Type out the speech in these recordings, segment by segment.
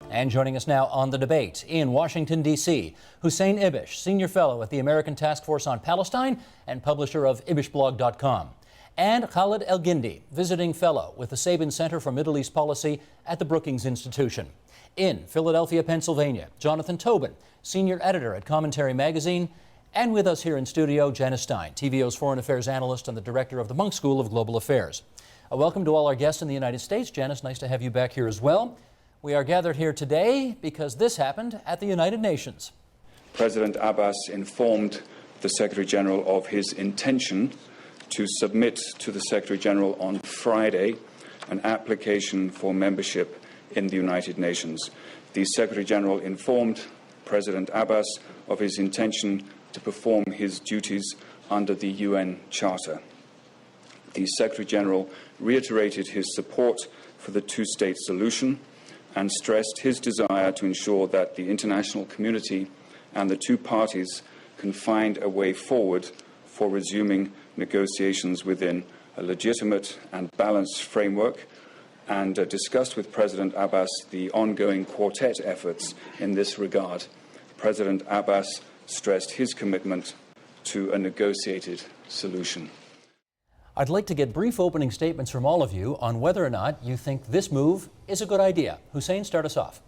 And joining us now on the debate in Washington, D.C., Hussein Ibish, Senior Fellow at the American Task Force on Palestine and publisher of IbishBlog.com. And Khalid El-Gindi, Visiting Fellow with the Sabin Center for Middle East Policy at the Brookings Institution. In Philadelphia, Pennsylvania, Jonathan Tobin, Senior Editor at Commentary Magazine. And with us here in studio, Janice Stein, TVO's Foreign Affairs Analyst and the Director of the Munk School of Global Affairs. Welcome to all our guests in the United States. Janice, nice to have you back here as well. We are gathered here today because this happened at the United Nations. President Abbas informed the Secretary General of his intention to submit to the Secretary General on Friday an application for membership in the United Nations. The Secretary General informed President Abbas of his intention to perform his duties under the UN Charter. The Secretary General reiterated his support for the two-state solution and stressed his desire to ensure that the international community and the two parties can find a way forward for resuming negotiations within a legitimate and balanced framework, and discussed with President Abbas the ongoing quartet efforts in this regard. President Abbas stressed his commitment to a negotiated solution. I'd like to get brief opening statements from all of you on whether or not you think this move is a good idea. Hussein, start us off.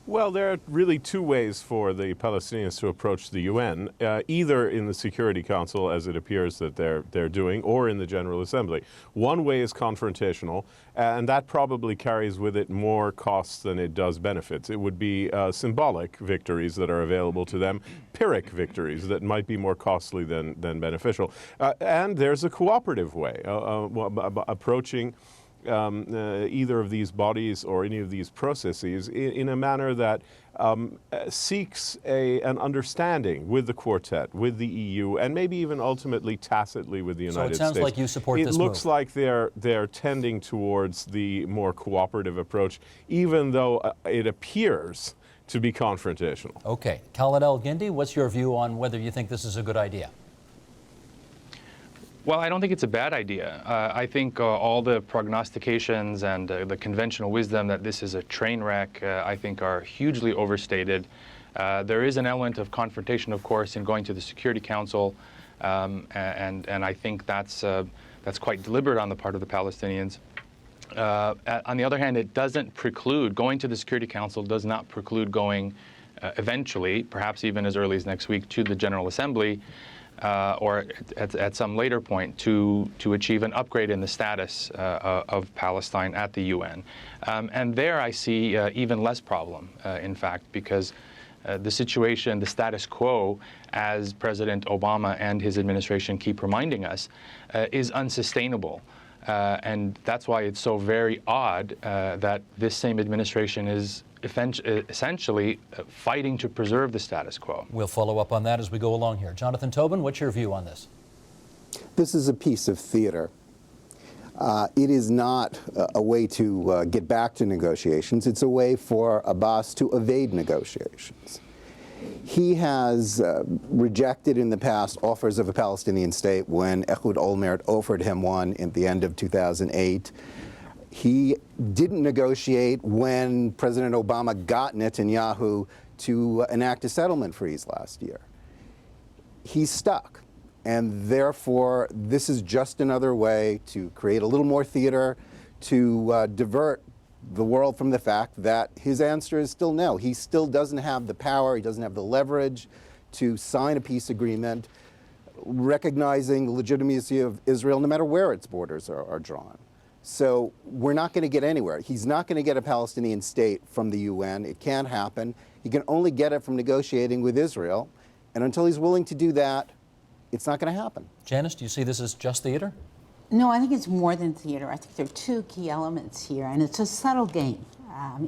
Well, there are really two ways for the Palestinians to approach the UN, either in the Security Council, as it appears that they're doing, or in the General Assembly. One way is confrontational, and that probably carries with it more costs than it does benefits. It would be symbolic victories that are available to them, Pyrrhic victories that might be more costly than beneficial. And there's a cooperative way, approaching either of these bodies or any of these processes in a manner that seeks an understanding with the Quartet, with the EU, and maybe even ultimately tacitly with the United States. So it sounds like you support this move. It looks like they're tending towards the more cooperative approach, even though it appears to be confrontational. Okay. Khalid El-Gindi, what's your view on whether you think this is a good idea? Well, I don't think it's a bad idea. I think all the prognostications and the conventional wisdom that this is a train wreck, I think are hugely overstated. There is an element of confrontation, of course, in going to the Security Council, and I think that's quite deliberate on the part of the Palestinians. On the other hand, it doesn't preclude, going to the Security Council does not preclude going eventually, perhaps even as early as next week, to the General Assembly, or at some later point to achieve an upgrade in the status of Palestine at the UN. And there I see even less problem, in fact, because the situation, the status quo, as President Obama and his administration keep reminding us, is unsustainable. And that's why it's so very odd that this same administration is essentially fighting to preserve the status quo. We'll follow up on that as we go along here. Jonathan Tobin, what's your view on this? This is a piece of theater. It is not a way to get back to negotiations. It's a way for Abbas to evade negotiations. He has rejected in the past offers of a Palestinian state when Ehud Olmert offered him one at the end of 2008. He didn't negotiate when President Obama got Netanyahu to enact a settlement freeze last year. He's stuck, and therefore this is just another way to create a little more theater, to divert the world from the fact that his answer is still no. He still doesn't have the power, he doesn't have the leverage to sign a peace agreement recognizing the legitimacy of Israel no matter where its borders are drawn. So we're not going to get anywhere. He's not going to get a Palestinian state from the UN. It can't happen. He can only get it from negotiating with Israel. And until he's willing to do that, it's not going to happen. Janice, do you see this as just theater? No, I think it's more than theater. I think there are two key elements here, and it's a subtle game.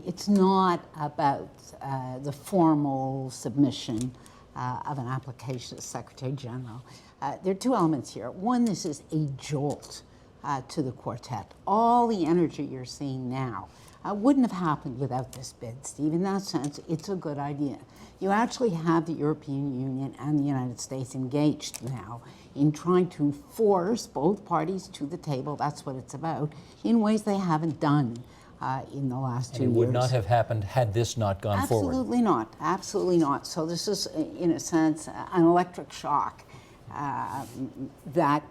It's not about the formal submission of an application to the Secretary General. There are two elements here. One, this is a jolt to the quartet. All the energy you're seeing now wouldn't have happened without this bid, Steve. In that sense, it's a good idea. You actually have the European Union and the United States engaged now in trying to force both parties to the table, that's what it's about, in ways they haven't done in the last 2 And years. it would not have happened had this not gone forward. Absolutely not. Absolutely not. So this is, in a sense, an electric shock that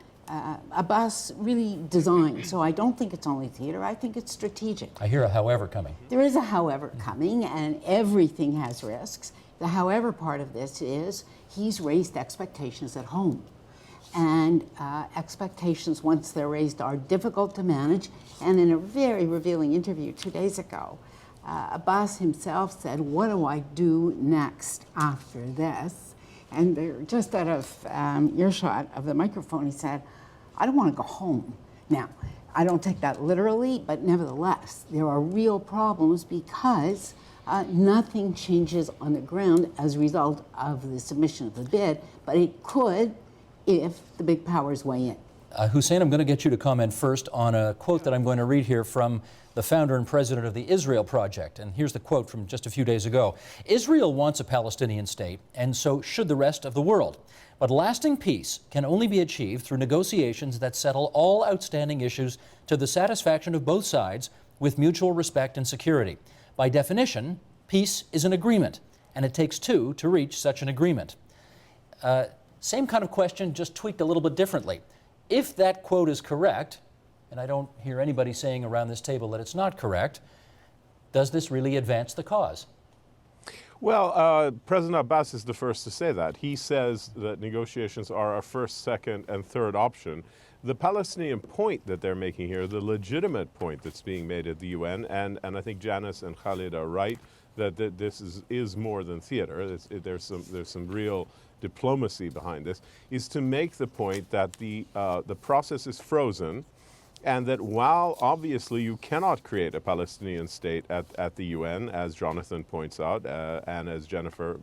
Abbas really designed. So I don't think it's only theater. I think it's strategic. I hear a however coming. There is a however coming, and everything has risks. The however part of this is he's raised expectations at home. And expectations, once they're raised, are difficult to manage. And in a very revealing interview 2 days ago, Abbas himself said, "What do I do next after this?" And they're just out of earshot of the microphone, he said, "I don't want to go home." Now, I don't take that literally, but nevertheless, there are real problems because nothing changes on the ground as a result of the submission of the bid, but it could if the big powers weigh in. Hussein, I'm going to get you to comment first on a quote that I'm going to read here from the founder and president of the Israel Project. And here's the quote from just a few days ago. "Israel wants a Palestinian state, and so should the rest of the world. But lasting peace can only be achieved through negotiations that settle all outstanding issues to the satisfaction of both sides with mutual respect and security. By definition, peace is an agreement, and it takes two to reach such an agreement." Same kind of question, just tweaked a little bit differently. If that quote is correct, and I don't hear anybody saying around this table that it's not correct, does this really advance the cause? Well, President Abbas is the first to say that. He says that negotiations are a first, second, and third option. The Palestinian point that they're making here, the legitimate point that's being made at the UN, and I think Janice and Khalid are right, that this is more than theater. There's some real diplomacy behind this, is to make the point that the process is frozen, and that while obviously you cannot create a Palestinian state at the UN, as Jonathan points out, and as Jennifer,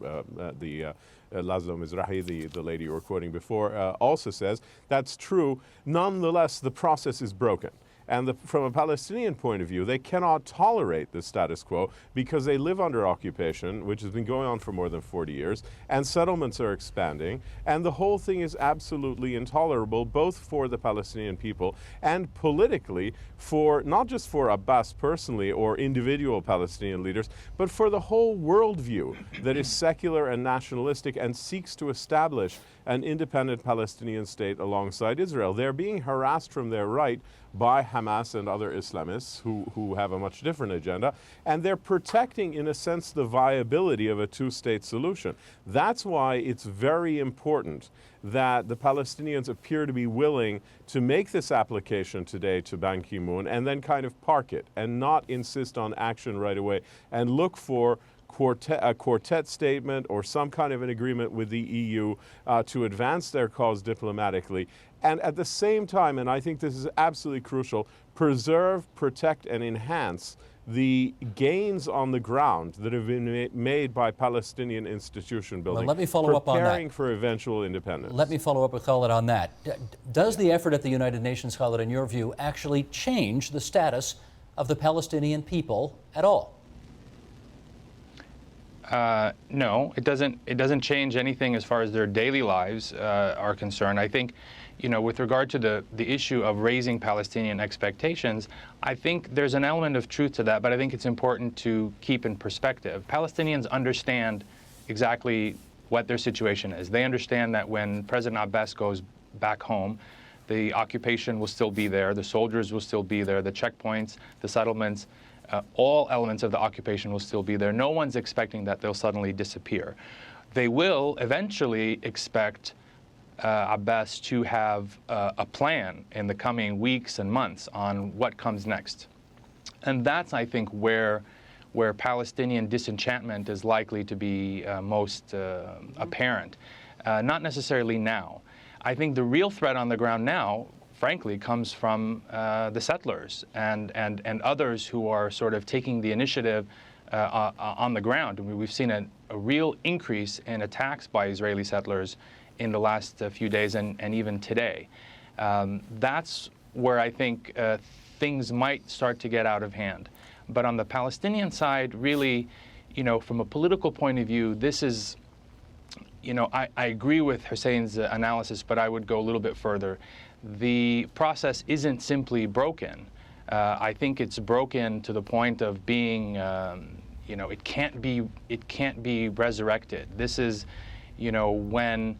Laszlo Mizrahi, the lady you were quoting before, also says, that's true. Nonetheless, the process is broken. And from a Palestinian point of view, they cannot tolerate the status quo because they live under occupation, which has been going on for more than 40 years, and settlements are expanding, and the whole thing is absolutely intolerable, both for the Palestinian people and politically, for not just for Abbas personally or individual Palestinian leaders, but for the whole worldview that is secular and nationalistic and seeks to establish an independent Palestinian state alongside Israel. They're being harassed from their right by Hamas and other Islamists who have a much different agenda, and they're protecting, in a sense, the viability of a two-state solution. That's why it's very important that the Palestinians appear to be willing to make this application today to Ban Ki-moon and then kind of park it and not insist on action right away and look for a quartet statement or some kind of an agreement with the EU to advance their cause diplomatically. And at the same time, and I think this is absolutely crucial, preserve, protect, and enhance the gains on the ground that have been made by Palestinian institution building. Well, let me follow up on that. Preparing for eventual independence. Let me follow up with Khalid on that. Does the effort at the United Nations, Khalid, in your view, actually change the status of the Palestinian people at all? No, it doesn't change anything as far as their daily lives are concerned. I think, with regard to the issue of raising Palestinian expectations, I think there's an element of truth to that, but I think it's important to keep in perspective. Palestinians understand exactly what their situation is. They understand that when President Abbas goes back home, the occupation will still be there, the soldiers will still be there, the checkpoints, the settlements, all elements of the occupation will still be there. No one's expecting that they'll suddenly disappear. They will eventually expect Abbas to have a plan in the coming weeks and months on what comes next. And that's, I think, where Palestinian disenchantment is likely to be most apparent. Not necessarily now. I think the real threat on the ground now, frankly, comes from the settlers and others who are sort of taking the initiative on the ground. I mean, we've seen a real increase in attacks by Israeli settlers in the last few days and even today. That's where I think things might start to get out of hand. But on the Palestinian side, really, from a political point of view, this is, I agree with Hussein's analysis, but I would go a little bit further. The process isn't simply broken. I think it's broken to the point of being, you know, it can't be resurrected. This is, you know, when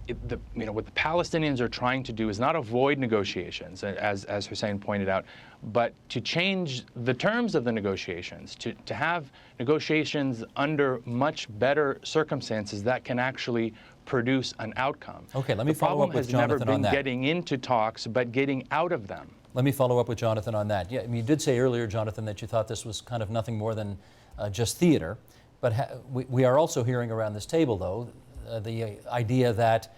what the Palestinians are trying to do is not avoid negotiations, as Hussein pointed out, but to change the terms of the negotiations, to have negotiations under much better circumstances that can actually produce an outcome. Okay, let me follow up with Jonathan on that. The problem has never been getting into talks, but getting out of them. Let me follow up with Jonathan on that. Yeah, I mean, you did say earlier, Jonathan, that you thought this was kind of nothing more than just theater. But we are also hearing around this table, though, the idea that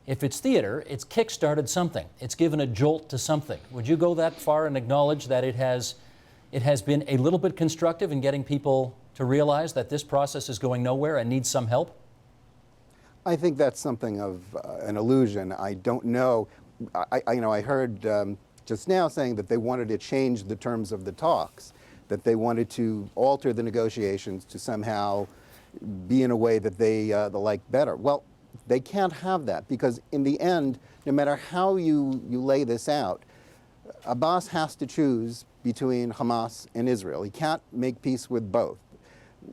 if it's theater, it's kick-started something. It's given a jolt to something. Would you go that far and acknowledge that it has been a little bit constructive in getting people to realize that this process is going nowhere and needs some help? I think that's something of an illusion. I don't know. I heard just now saying that they wanted to change the terms of the talks, that they wanted to alter the negotiations to somehow be in a way that they like better. Well, they can't have that, because in the end, no matter how you lay this out, Abbas has to choose between Hamas and Israel. He can't make peace with both.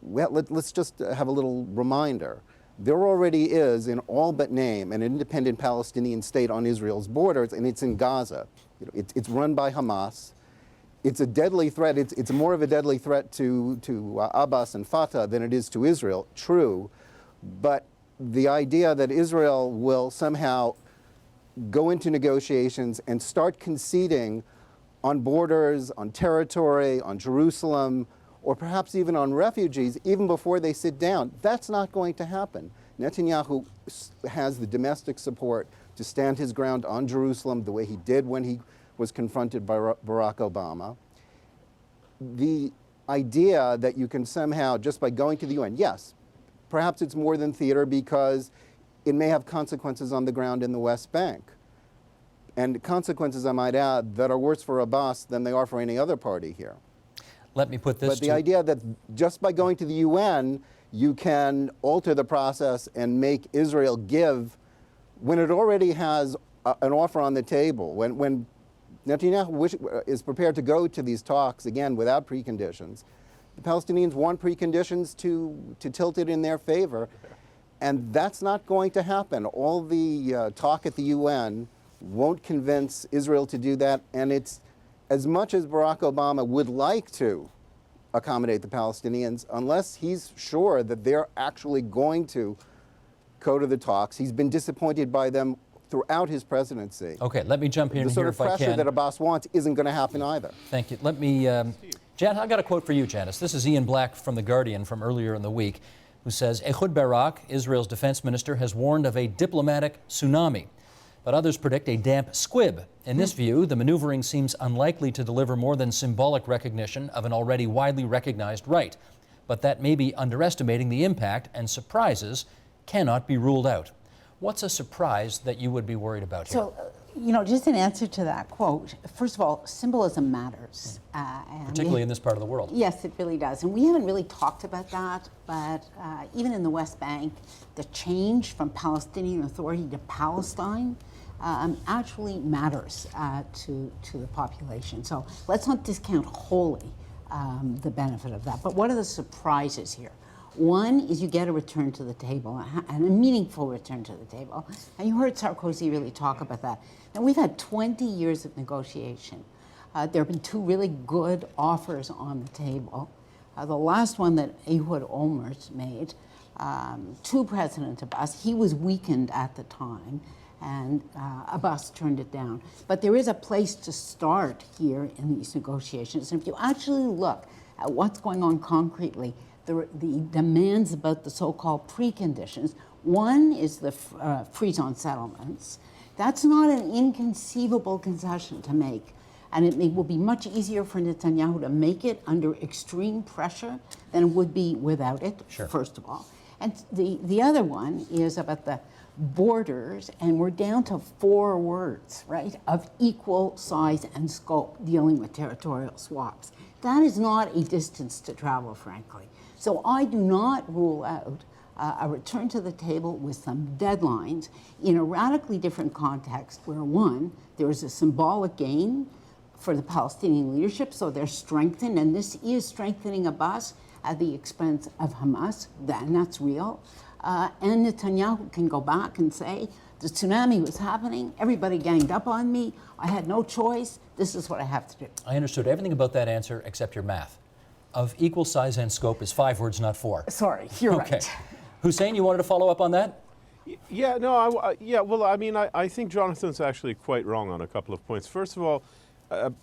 Well, let's just have a little reminder. There already is, in all but name, an independent Palestinian state on Israel's borders, and it's in Gaza. You know, it's run by Hamas. It's a deadly threat. It's more of a deadly threat to Abbas and Fatah than it is to Israel, true. But the idea that Israel will somehow go into negotiations and start conceding on borders, on territory, on Jerusalem, or perhaps even on refugees, even before they sit down, that's not going to happen. Netanyahu has the domestic support to stand his ground on Jerusalem the way he did when he was confronted by Barack Obama. The idea that you can somehow, just by going to the UN, yes, perhaps it's more than theater because it may have consequences on the ground in the West Bank. And consequences, I might add, that are worse for Abbas than they are for any other party here. Let me put this But the idea that just by going to the UN, you can alter the process and make Israel give, when it already has an offer on the table, when Netanyahu is prepared to go to these talks, again, without preconditions, the Palestinians want preconditions to tilt it in their favor, and that's not going to happen. All the talk at the UN won't convince Israel to do that, and it's, as much as Barack Obama would like to accommodate the Palestinians, unless he's sure that they're actually going to go to the talks, he's been disappointed by them throughout his presidency. Okay, let me jump in the sort here of if I pressure can. that Abbas wants isn't going to happen either. Thank you. Let me, Jan, I got a quote for you, Janice. This is Ian Black from The Guardian from earlier in the week, who says, Ehud Barak, Israel's defense minister, has warned of a diplomatic tsunami, but others predict a damp squib. In this view, the maneuvering seems unlikely to deliver more than symbolic recognition of an already widely recognized right. But that may be underestimating the impact, and surprises cannot be ruled out. What's a surprise that you would be worried about here? So, you know, just in answer to that quote, first of all, symbolism matters. And particularly in this part of the world. Yes, it really does. And we haven't really talked about that, but even in the West Bank, the change from Palestinian Authority to Palestine actually matters to the population. So let's not discount wholly the benefit of that. But what are the surprises here? One is you get a return to the table, and a meaningful return to the table. And you heard Sarkozy really talk about that. And we've had 20 years of negotiation. There have been two really good offers on the table. The last one that Ehud Olmert made to President Abbas, he was weakened at the time, and Abbas turned it down. But there is a place to start here in these negotiations. And if you actually look at what's going on concretely, the demands about the so-called preconditions. One is the freeze-on settlements. That's not an inconceivable concession to make. And it will be much easier for Netanyahu to make it under extreme pressure than it would be without it, sure. First of all. And the other one is about the borders, and we're down to 4 words, right, of equal size and scope dealing with territorial swaps. That is not a distance to travel, frankly. So I do not rule out a return to the table with some deadlines in a radically different context where, one, there is a symbolic gain, for the Palestinian leadership, so they're strengthened, and this is strengthening Abbas at the expense of Hamas, and that's real. And Netanyahu can go back and say, the tsunami was happening, everybody ganged up on me, I had no choice, this is what I have to do. I understood everything about that answer except your math. Of equal size and scope is 5 words, not 4. Sorry, you're Okay. right. Hussein, you wanted to follow up on that? Yeah, no, well, I mean, I think Jonathan's actually quite wrong on a couple of points. First of all,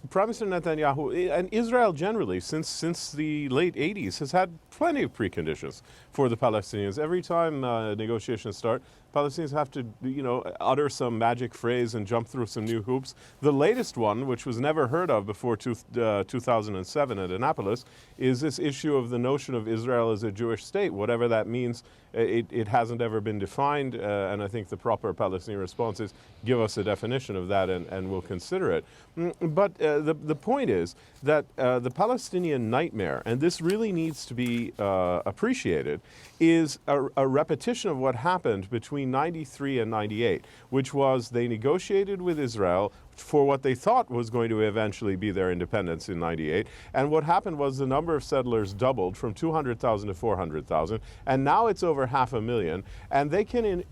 Prime Minister Netanyahu and Israel generally, since the late 80s, has had plenty of preconditions for the Palestinians. Every time negotiations start, Palestinians have to, utter some magic phrase and jump through some new hoops. The latest one, which was never heard of before 2007 at Annapolis, is this issue of the notion of Israel as a Jewish state. Whatever that means, it hasn't ever been defined, and I think the proper Palestinian response is give us a definition of that and we'll consider it. But the point is that the Palestinian nightmare, and this really needs to be appreciated, is a repetition of what happened between 93 and 98, which was they negotiated with Israel for what they thought was going to eventually be their independence in 98. And what happened was the number of settlers doubled from 200,000 to 400,000, and now it's over 500,000. And they can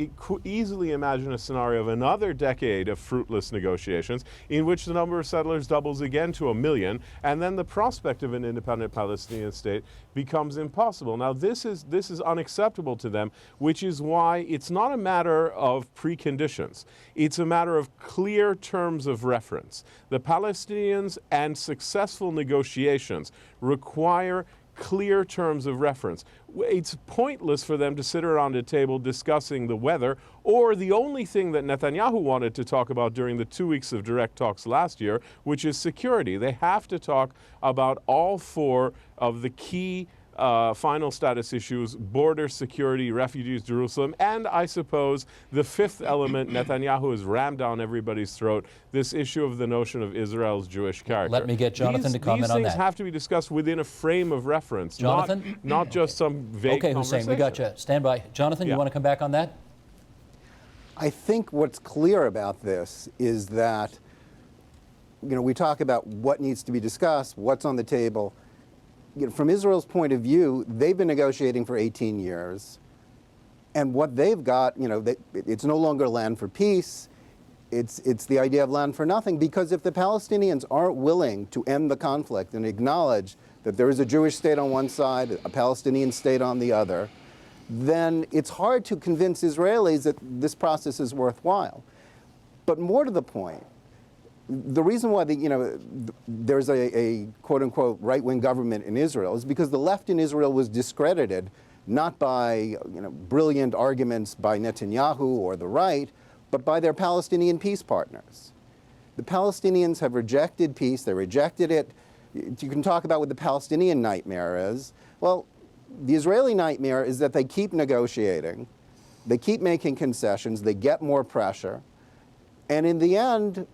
easily imagine a scenario of another decade of fruitless negotiations in which the number of settlers doubles again to 1 million, and then the prospect of an independent Palestinian state becomes impossible. Now, this is unacceptable to them, which is why it's not a matter of preconditions. It's a matter of clear terms of reference. The Palestinians and successful negotiations require clear terms of reference. It's pointless for them to sit around a table discussing the weather, or the only thing that Netanyahu wanted to talk about during the 2 weeks of direct talks last year, which is security. They have to talk about all 4 of the key final status issues: border security, refugees, Jerusalem, and I suppose the 5th element Netanyahu has rammed down everybody's throat, this issue of the notion of Israel's Jewish character. Let me get Jonathan to comment on that. These things have to be discussed within a frame of reference, Jonathan? not just some vague Okay, conversation. Hussein, we got you. Stand by. Jonathan, Yeah. you want to come back on that? I think what's clear about this is that, we talk about what needs to be discussed, what's on the table. From Israel's point of view, they've been negotiating for 18 years, and what they've got, it's no longer land for peace. It's the idea of land for nothing, because if the Palestinians aren't willing to end the conflict and acknowledge that there is a Jewish state on one side, a Palestinian state on the other, then it's hard to convince Israelis that this process is worthwhile. But more to the point, the reason why there's a quote-unquote right-wing government in Israel is because the left in Israel was discredited not by brilliant arguments by Netanyahu or the right, but by their Palestinian peace partners. The Palestinians have rejected peace. They rejected it. You can talk about what the Palestinian nightmare is. Well, the Israeli nightmare is that they keep negotiating, they keep making concessions, they get more pressure, and in the end,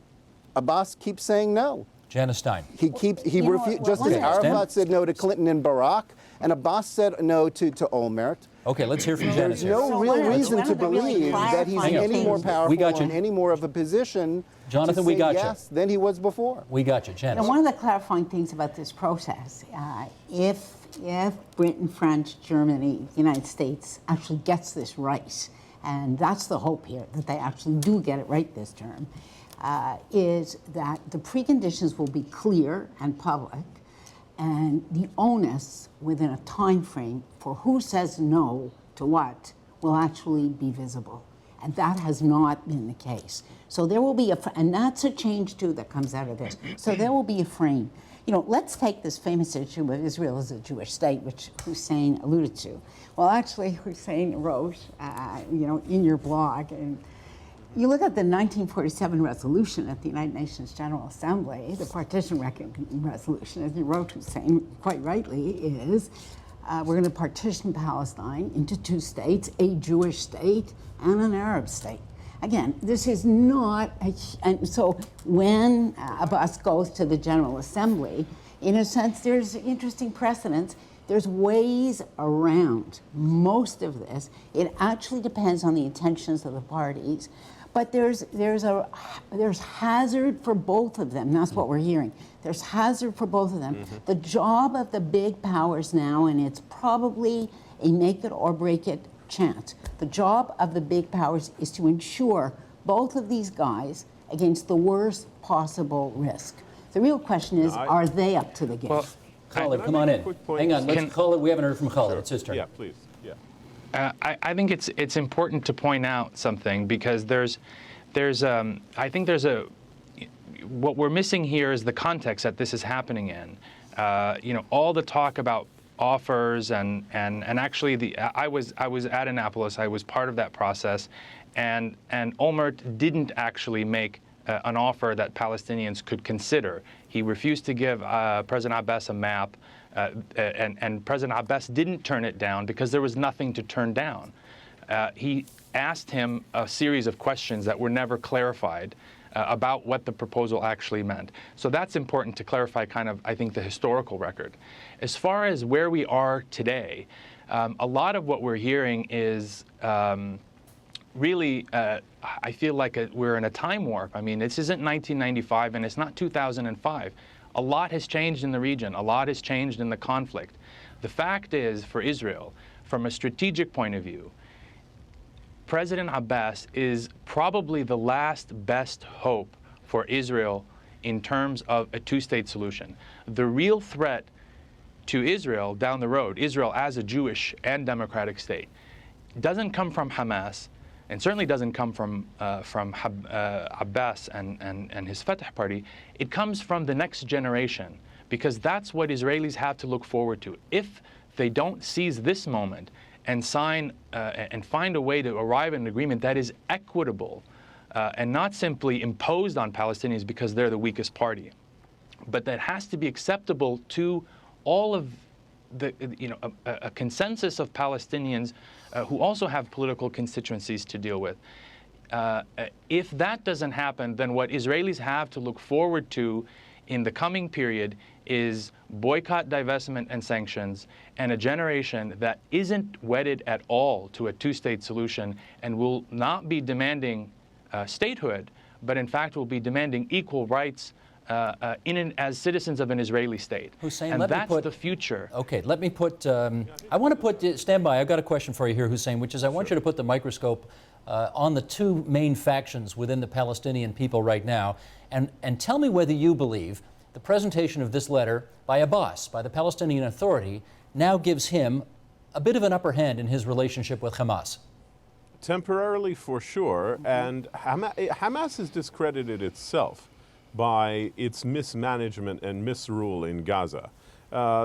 Abbas keeps saying no. Janice Stein. He refused, just as Arafat said no to Clinton and Barack, and Abbas said no to Olmert. Okay, let's hear from Janice. There's no real reason to believe that he's any more powerful and any more of a position Jonathan, to say we got yes than he was before. We got you, Janice. One of the clarifying things about this process, if Britain, France, Germany, the United States actually gets this right, and that's the hope here, that they actually do get it right this term, is that the preconditions will be clear and public, and the onus within a time frame for who says no to what will actually be visible. And that has not been the case. So there will be and that's a change too that comes out of this. So there will be a frame. Let's take this famous issue of Israel as a Jewish state, which Hussein alluded to. Well, actually, Hussein wrote, in your blog, and you look at the 1947 resolution at the United Nations General Assembly, the partition resolution, as you wrote, Hussein, quite rightly, is we're going to partition Palestine into 2 states, a Jewish state and an Arab state. Again, this is not, and so when Abbas goes to the General Assembly, in a sense, there's interesting precedents. There's ways around most of this. It actually depends on the intentions of the parties. But there's hazard for both of them. That's what we're hearing. There's hazard for both of them. The job of the big powers now, and it's probably a make it or break it chance. The job of the big powers is to ensure both of these guys against the worst possible risk. The real question is, are they up to the game? Well, Khalid, come on in. Hang on, Khalid, we haven't heard from Khalid. It's his turn. Yeah, please. Yeah. I think it's important to point out something, because I think what we're missing here is the context that this is happening in. All the talk about offers and actually I was at Annapolis. I was part of that process, and Olmert didn't actually make an offer that Palestinians could consider. He refused to give President Abbas a map. And President Abbas didn't turn it down because there was nothing to turn down. He asked him a series of questions that were never clarified about what the proposal actually meant. So that's important to clarify kind of, I think, the historical record. As far as where we are today, a lot of what we're hearing is really, I feel like we're in a time warp. I mean, this isn't 1995 and it's not 2005. A lot has changed in the region. A lot has changed in the conflict. The fact is, for Israel, from a strategic point of view, President Abbas is probably the last best hope for Israel in terms of a two-state solution. The real threat to Israel down the road, Israel as a Jewish and democratic state, doesn't come from Hamas, and certainly doesn't come from Abbas and his Fatah party. It comes from the next generation, because that's what Israelis have to look forward to. If they don't seize this moment and sign and find a way to arrive at an agreement that is equitable and not simply imposed on Palestinians because they're the weakest party, but that has to be acceptable to all of a consensus of Palestinians who also have political constituencies to deal with. If that doesn't happen, then what Israelis have to look forward to in the coming period is boycott, divestment, and sanctions, and a generation that isn't wedded at all to a two-state solution and will not be demanding statehood, but in fact will be demanding equal rights as citizens of an Israeli state. Hussein, and that's the future. Okay, let me put, I want to put, stand by, I've got a question for you here, Hussein, which is I want you to put the microscope on the two main factions within the Palestinian people right now, and tell me whether you believe the presentation of this letter by Abbas, by the Palestinian Authority, now gives him a bit of an upper hand in his relationship with Hamas. Temporarily, for sure, and Hamas has discredited itself by its mismanagement and misrule in Gaza.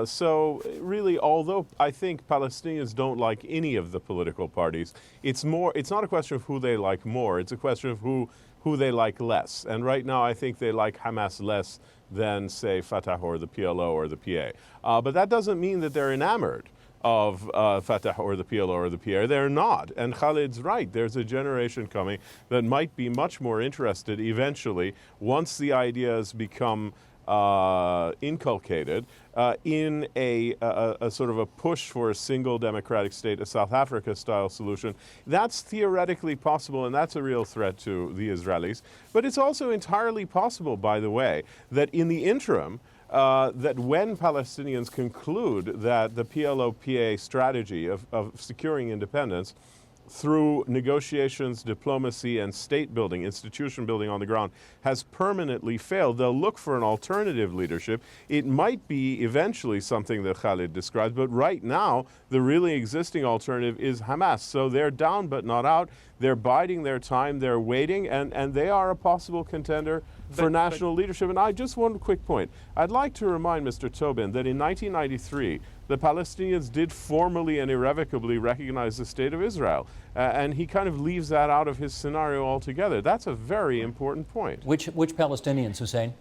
So really, although I think Palestinians don't like any of the political parties, it's not a question of who they like more, it's a question of who they like less. And right now I think they like Hamas less than, say, Fatah or the PLO or the PA. But that doesn't mean that they're enamored of Fatah or the PLO or the PA. They're not. And Khalid's right. There's a generation coming that might be much more interested eventually, once the ideas become inculcated, in a sort of a push for a single democratic state, a South Africa-style solution. That's theoretically possible, and that's a real threat to the Israelis. But it's also entirely possible, by the way, that in the interim, that when Palestinians conclude that the PLO-PA strategy of securing independence through negotiations, diplomacy, and state building, institution building on the ground, has permanently failed, they'll look for an alternative leadership. It might be eventually something that Khalid described, but right now, the really existing alternative is Hamas. So they're down but not out. They're biding their time, they're waiting, and they are a possible contender for national leadership. And just one quick point. I'd like to remind Mr. Tobin that in 1993, the Palestinians did formally and irrevocably recognize the State of Israel. And he kind of leaves that out of his scenario altogether. That's a very important point. Which Palestinians, Hussein?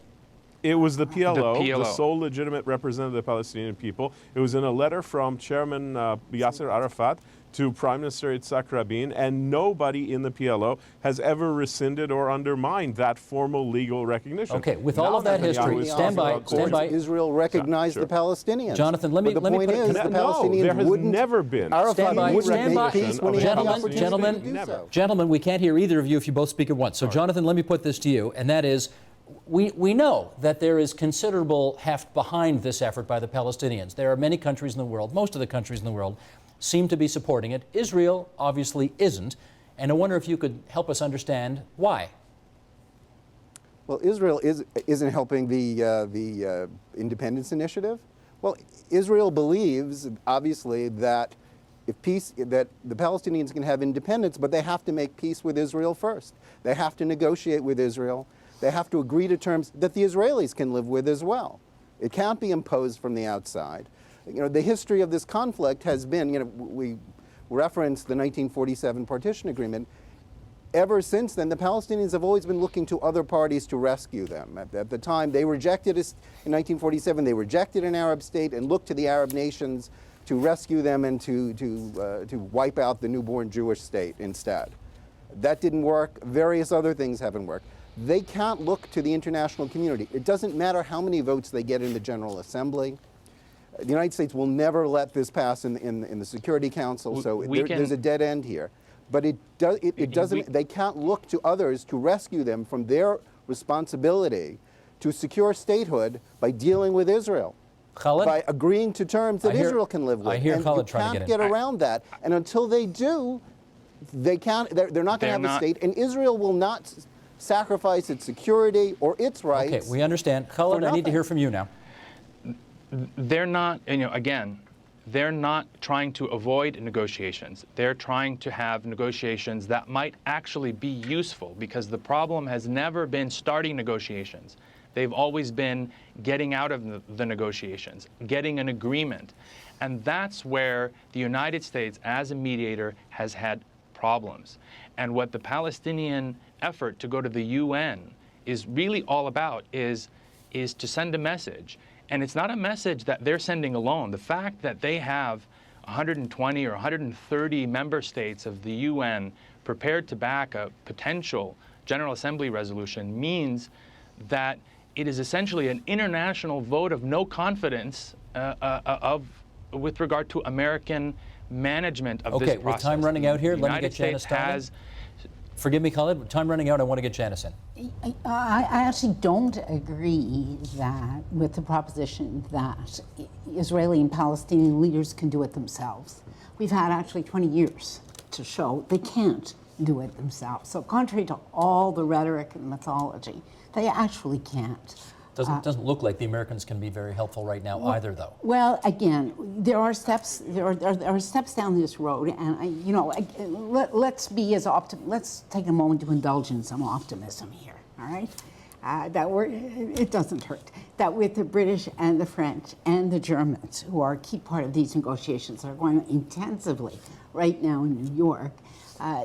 It was the PLO, The PLO. the sole legitimate representative of the Palestinian people. It was in a letter from Chairman Yasser Arafat to Prime Minister Yitzhak Rabin, and nobody in the PLO has ever rescinded or undermined that formal legal recognition. Okay, with Now all of that Netanyahu history, is stand talking by, about stand by. Israel recognized Sure. the Palestinians. Jonathan, let me- But the let me point put it- is, the No, Palestinians there has wouldn't. never been. Arafat Stand by, wouldn't stand make by. peace when he had the opportunity Gentlemen, to do never. so. Gentlemen, we can't hear either of you if you both speak at once. So, Jonathan, let me put this to you, and that is, we know that there is considerable heft behind this effort by the Palestinians. There are many countries in the world, most of the countries in the world, seem to be supporting it. Israel obviously isn't, and I wonder if you could help us understand why. Well, Israel isn't helping the independence initiative. Well, Israel believes, obviously, that that the Palestinians can have independence, but they have to make peace with Israel first. They have to negotiate with Israel. They have to agree to terms that the Israelis can live with as well. It can't be imposed from the outside. You know, the history of this conflict has been, you know, we referenced the 1947 partition agreement. Ever since then, the Palestinians have always been looking to other parties to rescue them. At the time, they rejected us in 1947. They rejected an Arab state and looked to the Arab nations to rescue them and to wipe out the newborn Jewish state instead. That didn't work. Various other things haven't worked. They can't look to the international community. It doesn't matter how many votes they get in the General Assembly. The United States will never let this pass in the Security Council, so there's a dead end here. But it doesn't. They can't look to others to rescue them from their responsibility to secure statehood by dealing with Israel, Khalid? by agreeing to terms that I hear- Israel can live with. I hear and Khalid you trying to can't get in. get around that. And until they do, they can't. They're not going to have a state, and Israel will not sacrifice its security or its rights. Okay, we understand. Khalid, I need to nothing. hear from you now. They're not, again, they're not trying to avoid negotiations. They're trying to have negotiations that might actually be useful, because the problem has never been starting negotiations. They've always been getting out of the negotiations, getting an agreement. And that's where the United States, as a mediator, has had problems. And what the Palestinian effort to go to the UN is really all about is to send a message. And it's not a message that they're sending alone. The fact that they have 120 or 130 member states of the UN prepared to back a potential General Assembly resolution means that it is essentially an international vote of no confidence with regard to American management of this Okay, process. with time running out here, The let me United get Janice States Stein has Forgive me, Khalid, with time running out, I want to get Janice in. I actually don't agree that with the proposition that Israeli and Palestinian leaders can do it themselves. We've had actually 20 years to show they can't do it themselves. So contrary to all the rhetoric and mythology, they actually can't. Doesn't look like the Americans can be very helpful right now either, though. Well, again, there are steps. There are steps down this road, and let's take a moment to indulge in some optimism here. All right, it doesn't hurt that with the British and the French and the Germans, who are a key part of these negotiations that are going on intensively right now in New York,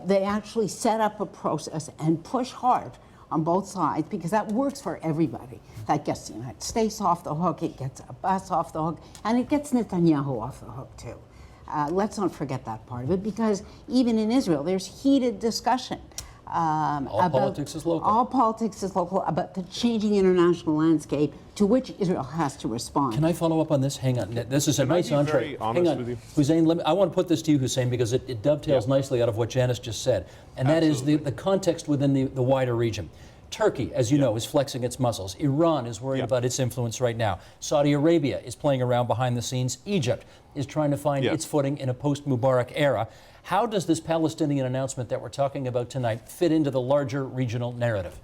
they actually set up a process and push hard on both sides, because that works for everybody. That gets the United States off the hook, it gets Impasse off the hook, and it gets Netanyahu off the hook too. Let's not forget that part of it, because even in Israel, there's heated discussion All politics is local. All politics is local about the changing international landscape to which Israel has to respond. Can I follow up on this? Hang on. This is a nice I be entree. very honest Hang on. with you? Hussein, I want to put this to you, Hussein, because it dovetails nicely out of what Janice just said. And that is the context within the wider region. Turkey, as you know, is flexing its muscles. Iran is worried about its influence right now. Saudi Arabia is playing around behind the scenes. Egypt is trying to find its footing in a post-Mubarak era. How does this Palestinian announcement that we're talking about tonight fit into the larger regional narrative?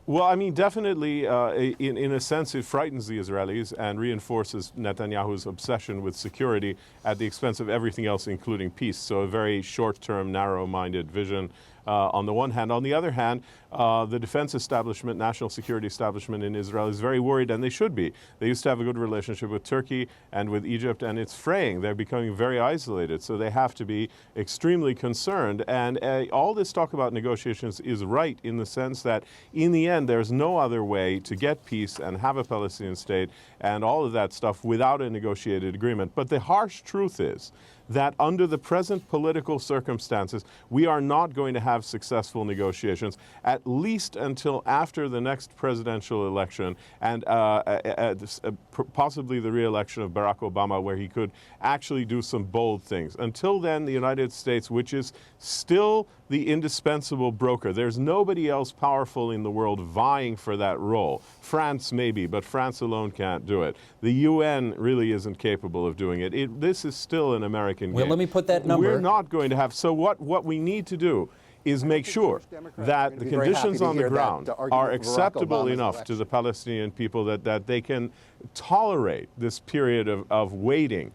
Well, I mean, definitely, in a sense, it frightens the Israelis and reinforces Netanyahu's obsession with security at the expense of everything else, including peace. So a very short-term, narrow-minded vision. on the one hand. On the other hand, the defense establishment, national security establishment in Israel is very worried, and they should be. They used to have a good relationship with Turkey and with Egypt, and it's fraying. They're becoming very isolated, so they have to be extremely concerned. And all this talk about negotiations is right in the sense that in the end, there's no other way to get peace and have a Palestinian state and all of that stuff without a negotiated agreement. But the harsh truth is that under the present political circumstances, we are not going to have successful negotiations, at least until after the next presidential election and possibly the re-election of Barack Obama, where he could actually do some bold things. Until then, the United States, which is still the indispensable broker. There's nobody else powerful in the world vying for that role. France maybe, but France alone can't do it. The UN really isn't capable of doing it. This is still an American game. Let me put that number. We're not going to have. So what we need to do is make sure that the conditions on the ground are acceptable enough to the Palestinian people that they can tolerate this period of waiting,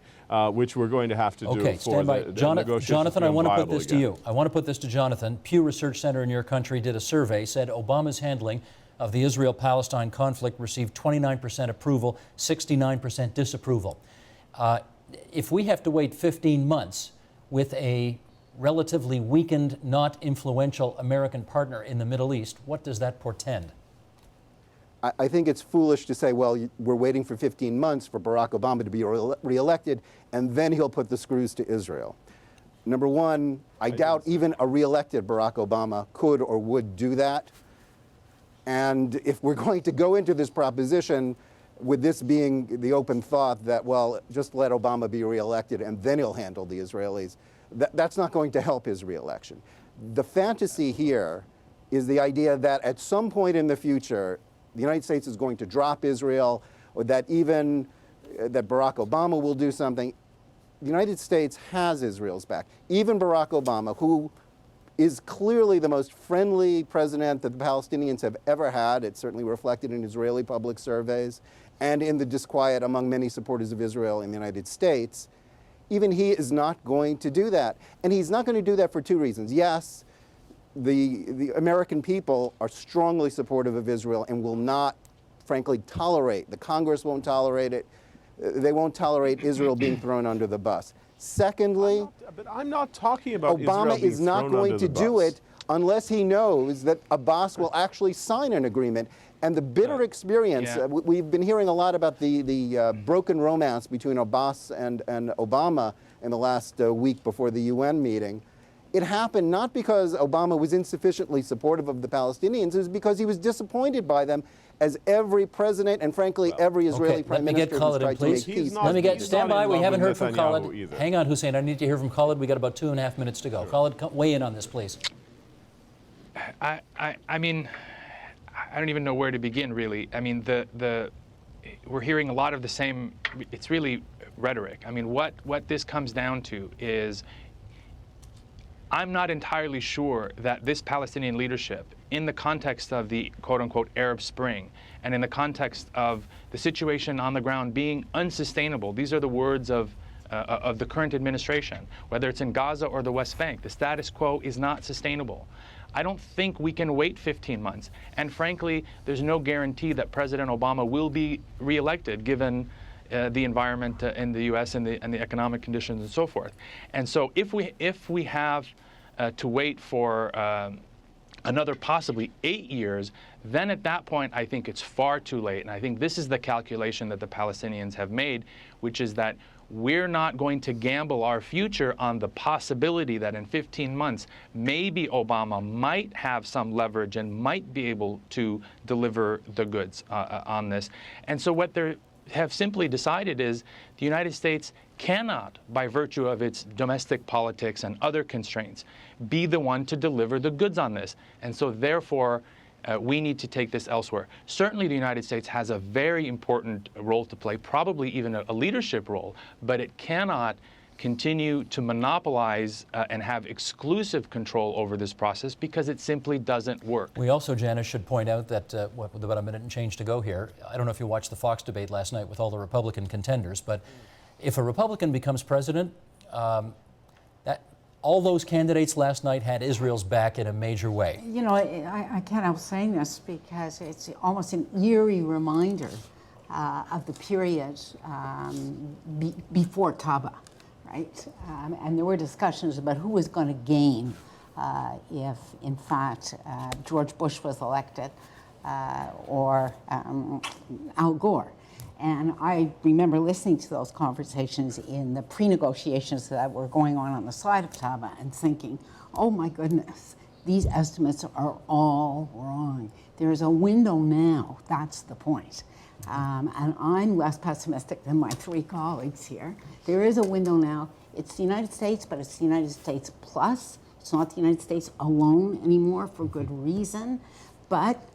which we're going to have to do okay, for stand by. the negotiations. Jonathan, I want to put this again. to you. I want to put this to Jonathan. Pew Research Center in your country did a survey, said Obama's handling of the Israel-Palestine conflict received 29% approval, 69% disapproval. If we have to wait 15 months with a relatively weakened, not influential American partner in the Middle East, what does that portend? I think it's foolish to say, well, we're waiting for 15 months for Barack Obama to be reelected, and then he'll put the screws to Israel. Number one, I doubt even a reelected Barack Obama could or would do that. And if we're going to go into this proposition with this being the open thought that, well, just let Obama be reelected and then he'll handle the Israelis, that's not going to help his reelection. The fantasy here is the idea that at some point in the future, the United States is going to drop Israel, or that even that Barack Obama will do something. The United States has Israel's back. Even Barack Obama, who is clearly the most friendly president that the Palestinians have ever had. It's certainly reflected in Israeli public surveys and in the disquiet among many supporters of Israel in the United States. Even he is not going to do that. And he's not going to do that for two reasons. Yes, the American people are strongly supportive of Israel and will not, frankly, tolerate. The Congress won't tolerate it. They won't tolerate Israel being thrown under the bus. Secondly, I'm not talking about Obama is not going to do it unless he knows that Abbas will actually sign an agreement. And the bitter experience, we've been hearing a lot about the broken romance between Abbas and Obama in the last week before the UN meeting. It happened not because Obama was insufficiently supportive of the Palestinians, it was because he was disappointed by them, as every president and frankly every Israeli prime minister who's tried to make peace. Let me get, stand by, we haven't heard from Khalid. Either. Hang on, Hussein, I need to hear from Khalid. We got about 2.5 minutes to go. Khalid, weigh in on this, please. I mean, I don't even know where to begin, really. I mean, we're hearing a lot of the same, it's really rhetoric. I mean, what this comes down to is, I'm not entirely sure that this Palestinian leadership, in the context of the quote-unquote Arab Spring, and in the context of the situation on the ground being unsustainable, these are the words of the current administration, whether it's in Gaza or the West Bank, the status quo is not sustainable. I don't think we can wait 15 months. And frankly, there's no guarantee that President Obama will be reelected given the environment in the U.S. and the economic conditions and so forth. And so if we have to wait for another possibly 8 years, then at that point I think it's far too late. And I think this is the calculation that the Palestinians have made, which is that we're not going to gamble our future on the possibility that in 15 months, maybe Obama might have some leverage and might be able to deliver the goods on this. And so what they have simply decided is the United States cannot, by virtue of its domestic politics and other constraints, be the one to deliver the goods on this. And so therefore, we need to take this elsewhere. Certainly the United States has a very important role to play, probably even a leadership role, but it cannot continue to monopolize and have exclusive control over this process because it simply doesn't work. We also, Janice, should point out that with about a minute and change to go here, I don't know if you watched the Fox debate last night with all the Republican contenders, but if a Republican becomes president, All those candidates last night had Israel's back in a major way. You know, I can't help saying this because it's almost an eerie reminder of the period before Taba, right? And there were discussions about who was going to gain if, in fact, George Bush was elected or Al Gore. And I remember listening to those conversations in the pre-negotiations that were going on the side of Taba and thinking, oh my goodness, these estimates are all wrong. There's a window now, that's the point. And I'm less pessimistic than my three colleagues here. There is a window now. It's the United States, but it's the United States plus. It's not the United States alone anymore for good reason. But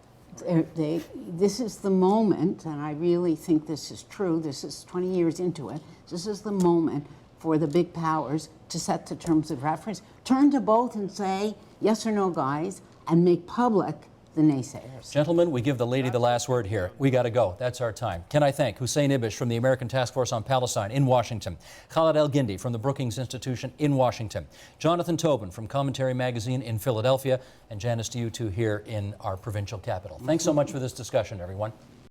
this is the moment, and I really think this is true, this is 20 years into it, this is the moment for the big powers to set the terms of reference, turn to both and say, yes or no, guys, and make public the naysayers. Gentlemen, we give the lady the last word here. We got to go. That's our time. Can I thank Hussein Ibish from the American Task Force on Palestine in Washington, Khaled El-Gindi from the Brookings Institution in Washington, Jonathan Tobin from Commentary Magazine in Philadelphia, and Janice, to you two here in our provincial capital. Thanks so much for this discussion, everyone.